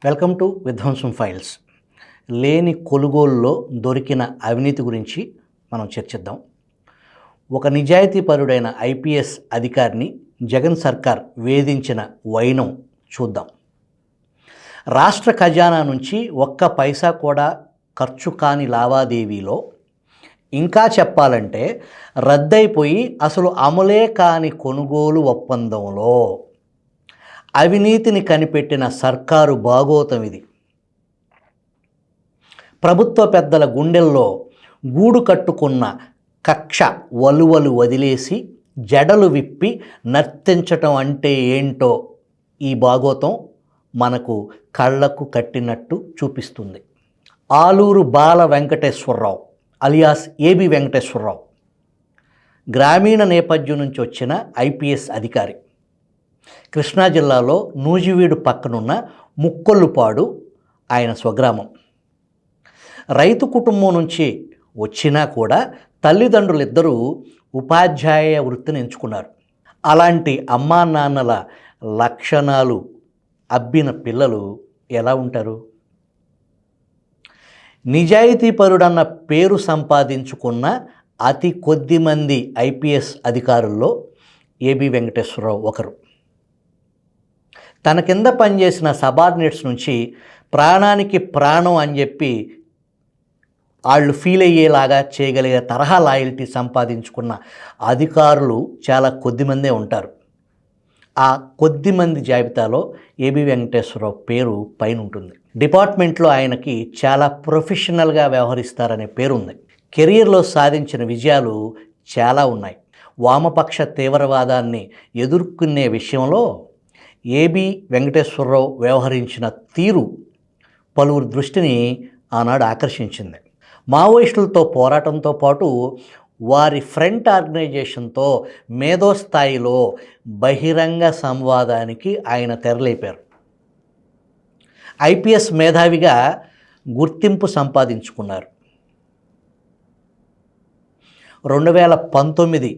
Welcome to విధ్వంసం files. లేని కొలుగోలులో దొరికిన అవినీతి గురించి మనం చర్చిద్దాం. ఒక నిజాయితీపరుడైన ఐపీఎస్ అధికారిని జగన్ సర్కార్ వేధించిన వైనం చూద్దాం. రాష్ట్ర ఖజానా నుంచి ఒక్క పైసా కూడా ఖర్చు కాని లావాదేవీలో, ఇంకా చెప్పాలంటే రద్దయిపోయి అసలు అమలే కాని కొనుగోలు ఒప్పందంలో అవినీతిని కనిపెట్టిన సర్కారు బాగోతం ఇది. ప్రభుత్వ పెద్దల గుండెల్లో గూడు కట్టుకున్న కక్ష వలువలు వదిలేసి జడలు విప్పి నర్తించటం అంటే ఏంటో ఈ బాగోతం మనకు కళ్ళకు కట్టినట్టు చూపిస్తుంది. ఆలూరు బాల వెంకటేశ్వరరావు అలియాస్ ఏబి వెంకటేశ్వరరావు గ్రామీణ నేపథ్యం నుంచి వచ్చిన ఐపీఎస్ అధికారి. కృష్ణా జిల్లాలో నూజివీడు పక్కనున్న ముక్కొల్లుపాడు ఆయన స్వగ్రామం. రైతు కుటుంబం నుంచి వచ్చినా కూడా తల్లిదండ్రులిద్దరూ ఉపాధ్యాయ వృత్తిని ఎంచుకున్నారు. అలాంటి అమ్మా నాన్నల లక్షణాలు అబ్బిన పిల్లలు ఎలా ఉంటారు? నిజాయితీపరుడన్న పేరు సంపాదించుకున్న అతి కొద్ది మంది ఐపీఎస్ అధికారుల్లో ఏబి వెంకటేశ్వరరావు ఒకరు. తన కింద పనిచేసిన సబార్డినేట్స్ నుంచి ప్రాణానికి ప్రాణం అని చెప్పి వాళ్ళు ఫీల్ అయ్యేలాగా చేయగలిగే తరహా లాయల్టీ సంపాదించుకున్న అధికారులు చాలా కొద్దిమందే ఉంటారు. ఆ కొద్దిమంది జాబితాలో ఏబి వెంకటేశ్వరరావు పేరు పైన ఉంటుంది. డిపార్ట్మెంట్లో ఆయనకి చాలా ప్రొఫెషనల్గా వ్యవహరిస్తారనే పేరుంది. కెరియర్లో సాధించిన విజయాలు చాలా ఉన్నాయి. వామపక్ష తీవ్రవాదాన్ని ఎదుర్కొనే విషయంలో ఏబి వెంకటేశ్వరరావు వ్యవహరించిన తీరు పలువురు దృష్టిని ఆనాడు ఆకర్షించింది. మావోయిస్టులతో పోరాటంతో పాటు వారి ఫ్రంట్ ఆర్గనైజేషన్తో మేధోస్థాయిలో బహిరంగ సంవాదానికి ఆయన తెరలేపారు. ఐపీఎస్ మేధావిగా గుర్తింపు సంపాదించుకున్నారు. 2019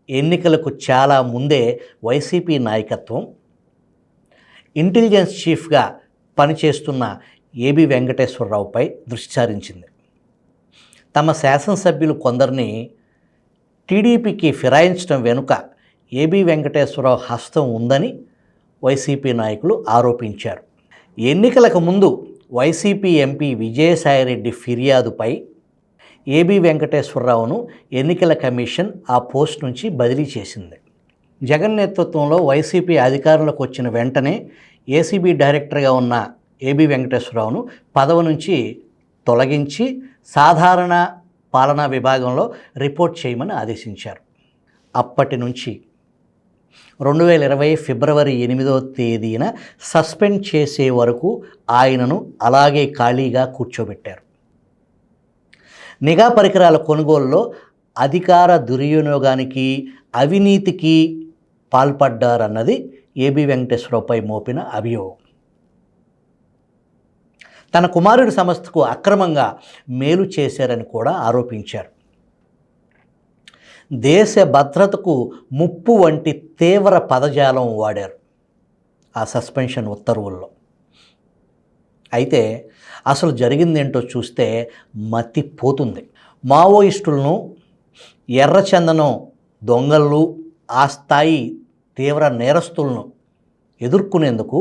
ఎన్నికలకు చాలా ముందే వైసీపీ నాయకత్వం ఇంటెలిజెన్స్ చీఫ్గా పనిచేస్తున్న ఏబి వెంకటేశ్వరరావుపై దృష్టి సారించింది. తమ శాసనసభ్యులు కొందరిని టీడీపీకి ఫిరాయించడం వెనుక ఏబి వెంకటేశ్వరరావు హస్తం ఉందని వైసీపీ నాయకులు ఆరోపించారు. ఎన్నికలకు ముందు వైసీపీ ఎంపీ విజయసాయిరెడ్డి ఫిర్యాదుపై ఏబి వెంకటేశ్వరరావును ఎన్నికల కమిషన్ ఆ పోస్ట్ నుంచి బదిలీ చేసింది. జగన్ నేతృత్వంలో వైసీపీ అధికారంలోకి వచ్చిన వెంటనే ఏసీబీ డైరెక్టర్గా ఉన్న ఏబి వెంకటేశ్వరరావును పదవి నుంచి తొలగించి సాధారణ పాలనా విభాగంలో రిపోర్ట్ చేయమని ఆదేశించారు. అప్పటి నుంచి 2020 ఫిబ్రవరి 8వ తేదీన సస్పెండ్ చేసే వరకు ఆయనను అలాగే ఖాళీగా కూర్చోబెట్టారు. నిఘా పరికరాల కొనుగోలులో అధికార దుర్వినియోగానికి, అవినీతికి పాల్పడ్డారన్నది ఏబి వెంకటేశ్వరరావుపై మోపిన అభియోగం. తన కుమారుడి సంస్థకు అక్రమంగా మేలు చేశారని కూడా ఆరోపించారు. దేశ భద్రతకు ముప్పు వంటి తీవ్ర పదజాలం వాడారు ఆ సస్పెన్షన్ ఉత్తర్వుల్లో. అయితే అసలు జరిగిందేంటో చూస్తే మతిపోతుంది. మావోయిస్టులను, ఎర్రచందనం దొంగలను, ఆ స్థాయి తీవ్ర నేరస్తులను ఎదుర్కొనేందుకు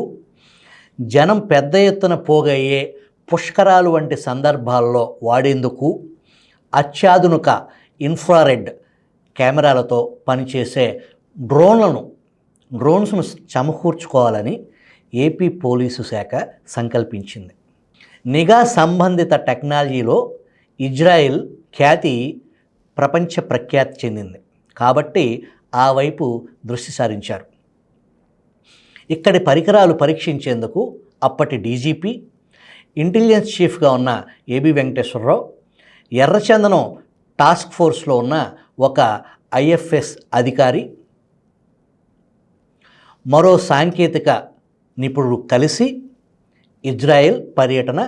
జనం పెద్ద ఎత్తున పోగయ్యే పుష్కరాలు వంటి సందర్భాల్లో వాడేందుకు అత్యాధునిక ఇన్ఫ్రారెడ్ కెమెరాలతో పనిచేసే డ్రోన్స్ను సమకూర్చుకోవాలని ఏపీ పోలీసు శాఖ సంకల్పించింది. నిఘా సంబంధిత టెక్నాలజీలో ఇజ్రాయెల్ ఖ్యాతి ప్రపంచ ప్రఖ్యాతి చెందింది కాబట్టి ఆ వైపు దృష్టి సారించారు. ఇక్కడి పరికరాలు పరీక్షించేందుకు అప్పటి డీజీపీ, ఇంటెలిజెన్స్ చీఫ్గా ఉన్న ఏబి వెంకటేశ్వరరావు, ఎర్రచందనం టాస్క్ ఫోర్స్లో ఉన్న ఒక ఐఎఫ్ఎస్ అధికారి, మరో సాంకేతిక నిపుణుడు కలిసి ఇజ్రాయెల్ పర్యటన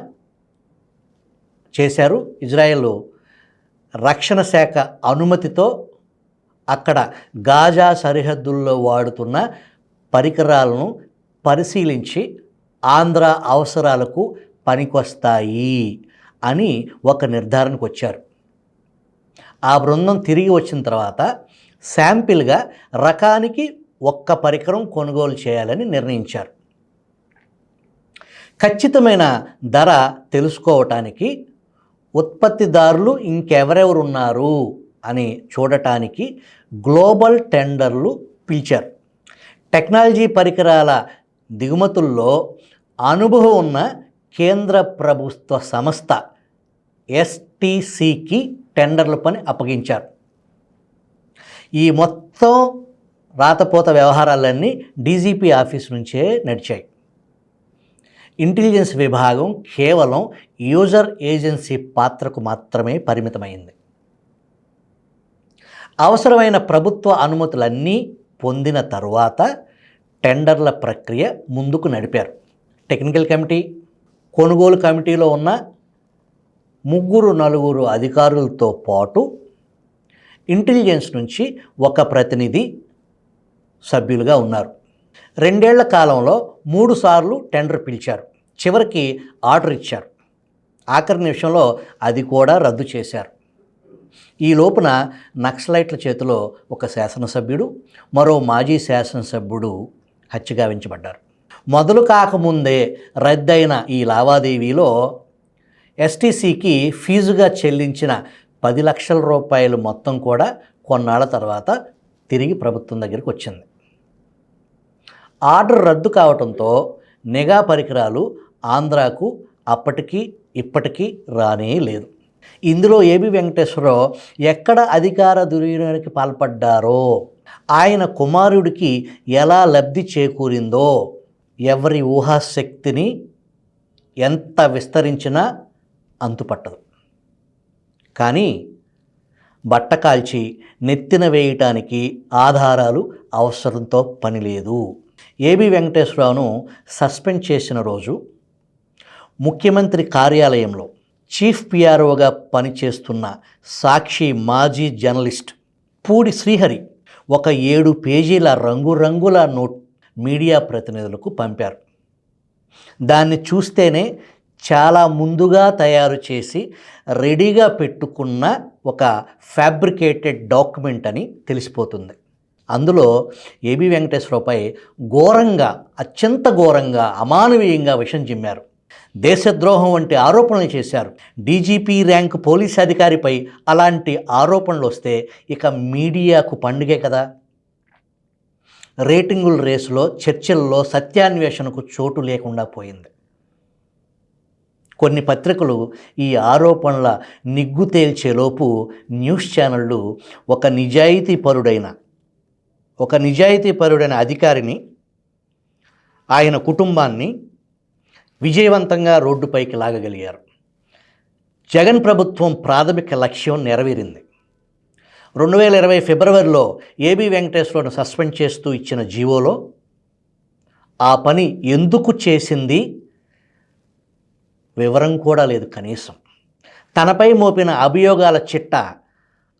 చేశారు. ఇజ్రాయెల్ రక్షణ శాఖ అనుమతితో అక్కడ గాజా సరిహద్దుల్లో వాడుతున్న పరికరాలను పరిశీలించి ఆంధ్ర అవసరాలకు పనికొస్తాయి అని ఒక నిర్ధారణకు వచ్చారు. ఆ బృందం తిరిగి వచ్చిన తర్వాత శాంపిల్గా రకానికి ఒక్క పరికరం కొనుగోలు చేయాలని నిర్ణయించారు. ఖచ్చితమైన ధర తెలుసుకోవటానికి ఉత్పత్తిదారులు ఇంకెవరెవరున్నారు అని చూడటానికి గ్లోబల్ టెండర్లు పిలిచారు. టెక్నాలజీ పరికరాల దిగుమతుల్లో అనుభవం ఉన్న కేంద్ర ప్రభుత్వ సంస్థ ఎస్టీసీకి టెండర్ల పని అప్పగించారు. ఈ మొత్తం రాతపోత వ్యవహారాలన్నీ డీజీపీ ఆఫీస్ నుంచే నడిచాయి. ఇంటెలిజెన్స్ విభాగం కేవలం యూజర్ ఏజెన్సీ పాత్రకు మాత్రమే పరిమితమైంది. అవసరమైన ప్రభుత్వ అనుమతులన్నీ పొందిన తరువాత టెండర్ల ప్రక్రియ ముందుకు నడిపారు. టెక్నికల్ కమిటీ, కొనుగోలు కమిటీలో ఉన్న 3-4 అధికారులతో పాటు ఇంటెలిజెన్స్ నుంచి ఒక ప్రతినిధి సభ్యులుగా ఉన్నారు. 2 ఏళ్ల కాలంలో 3 సార్లు టెండర్ పిలిచారు. చివరికి ఆర్డర్ ఇచ్చారు. ఆఖరి నిమిషంలో అది కూడా రద్దు చేశారు. ఈ లోపున నక్సలైట్ల చేతిలో ఒక శాసనసభ్యుడు, మరో మాజీ శాసనసభ్యుడు హత్యగావించబడ్డారు. మొదలు కాకముందే రద్దయిన ఈ లావాదేవీలో ఎస్టీసీకి ఫీజుగా చెల్లించిన 10 లక్షల రూపాయలు మొత్తం కూడా కొన్నాళ్ల తర్వాత తిరిగి ప్రభుత్వం దగ్గరికి వచ్చింది. ఆర్డర్ రద్దు కావడంతో నిఘా పరికరాలు ఆంధ్రాకు అప్పటికి ఇప్పటికీ రానే లేదు. ఇందులో ఏబి వెంకటేశ్వరరావు ఎక్కడ అధికార దుర్వినియోగానికి పాల్పడ్డారో, ఆయన కుమారుడికి ఎలా లబ్ధి చేకూరిందో ఎవరి ఊహాశక్తిని ఎంత విస్తరించినా అంతుపట్టదు. కానీ బట్ట కాల్చి నెత్తిన వేయటానికి ఆధారాలు అవసరంతో పని లేదు. ఏబి వెంకటేశ్వరరావును సస్పెండ్ చేసిన రోజు ముఖ్యమంత్రి కార్యాలయంలో చీఫ్ పిఆర్ఓగా పనిచేస్తున్న సాక్షి మాజీ జర్నలిస్ట్ పూడి శ్రీహరి ఒక 7 పేజీల రంగురంగుల నోట్ మీడియా ప్రతినిధులకు పంపారు. దాన్ని చూస్తేనే చాలా ముందుగా తయారు చేసి రెడీగా పెట్టుకున్న ఒక ఫ్యాబ్రికేటెడ్ డాక్యుమెంట్ అని తెలిసిపోతుంది. అందులో ఏబి వెంకటేశ్వరరావుపై ఘోరంగా, అత్యంత ఘోరంగా, అమానవీయంగా విషం చిమ్మారు. దేశద్రోహం వంటి ఆరోపణలు చేశారు. డీజీపీ ర్యాంక్ పోలీస్ అధికారిపై అలాంటి ఆరోపణలు వస్తే ఇక మీడియాకు పండుగే కదా. రేటింగుల రేసులో, చర్చల్లో సత్యాన్వేషణకు చోటు లేకుండా పోయింది. కొన్ని పత్రికలు ఈ ఆరోపణల నిగ్గు తేల్చేలోపు న్యూస్ ఛానళ్ళు ఒక నిజాయితీపరుడైన అధికారిని, ఆయన కుటుంబాన్ని విజయవంతంగా రోడ్డుపైకి లాగగలిగారు. జగన్ ప్రభుత్వం ప్రాథమిక లక్ష్యం నెరవేరింది. 2020 ఫిబ్రవరిలో ఏబి వెంకటేశ్వరరావును సస్పెండ్ చేస్తూ ఇచ్చిన జీవోలో ఆ పని ఎందుకు చేసింది వివరం కూడా లేదు. కనీసం తనపై మోపిన అభియోగాల చిట్ట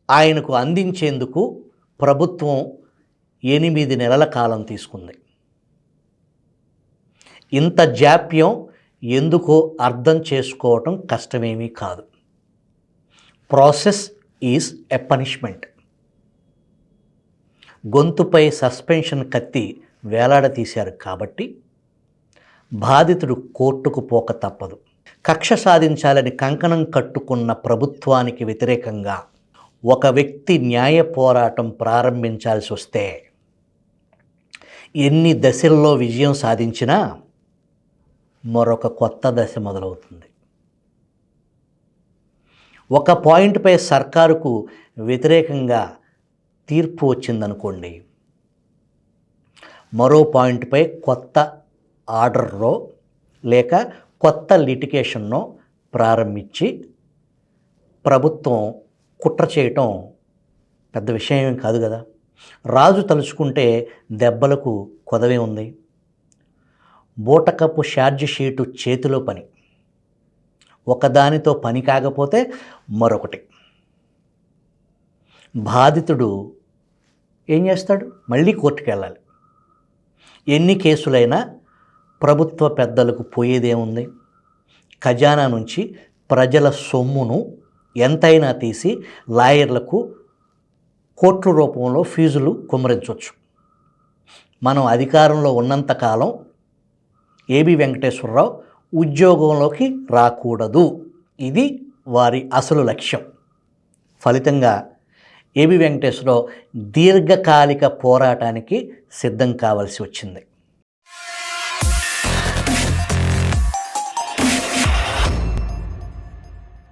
ఆయనకు అందించేందుకు ప్రభుత్వం 8 నెలల కాలం తీసుకుంది. ఇంత జాప్యం ఎందుకో అర్థం చేసుకోవటం కష్టమేమీ కాదు. Process is a punishment. గొంతుపై సస్పెన్షన్ కత్తి వేలాడతీశారు కాబట్టి బాధితుడు కోర్టుకు పోక తప్పదు. కక్ష సాధించాలని కంకణం కట్టుకున్న ప్రభుత్వానికి వ్యతిరేకంగా ఒక వ్యక్తి న్యాయ పోరాటం ప్రారంభించాల్సి వస్తే ఎన్ని దశల్లో విజయం సాధించినా మరొక కొత్త దశ మొదలవుతుంది. ఒక పాయింట్పై సర్కారుకు వ్యతిరేకంగా తీర్పు వచ్చిందనుకోండి, మరో పాయింట్పై కొత్త ఆర్డర్లో లేక కొత్త లిటిగేషన్నో ప్రారంభించి ప్రభుత్వం కుట్ర చేయటం పెద్ద విషయం కాదు కదా. రాజు తలుచుకుంటే దెబ్బలకు కొదవే ఉంది. బూటకపు ఛార్జ్ షీటు చేతిలో పని, ఒకదానితో పని కాకపోతే మరొకటి. బాధితుడు ఏం చేస్తాడు? మళ్ళీ కోర్టుకు వెళ్ళాలి. ఎన్ని కేసులైనా ప్రభుత్వ పెద్దలకు పోయేదేముంది? ఖజానా నుంచి ప్రజల సొమ్మును ఎంతైనా తీసి లాయర్లకు కోట్ల రూపంలో ఫీజులు కుమ్మరించవచ్చు. మనం అధికారంలో ఉన్నంతకాలం ఏబి వెంకటేశ్వరరావు ఉద్యోగంలోకి రాకూడదు. ఇది వారి అసలు లక్ష్యం. ఫలితంగా ఏబి వెంకటేశ్వరరావు దీర్ఘకాలిక పోరాటానికి సిద్ధం కావాల్సి వచ్చింది.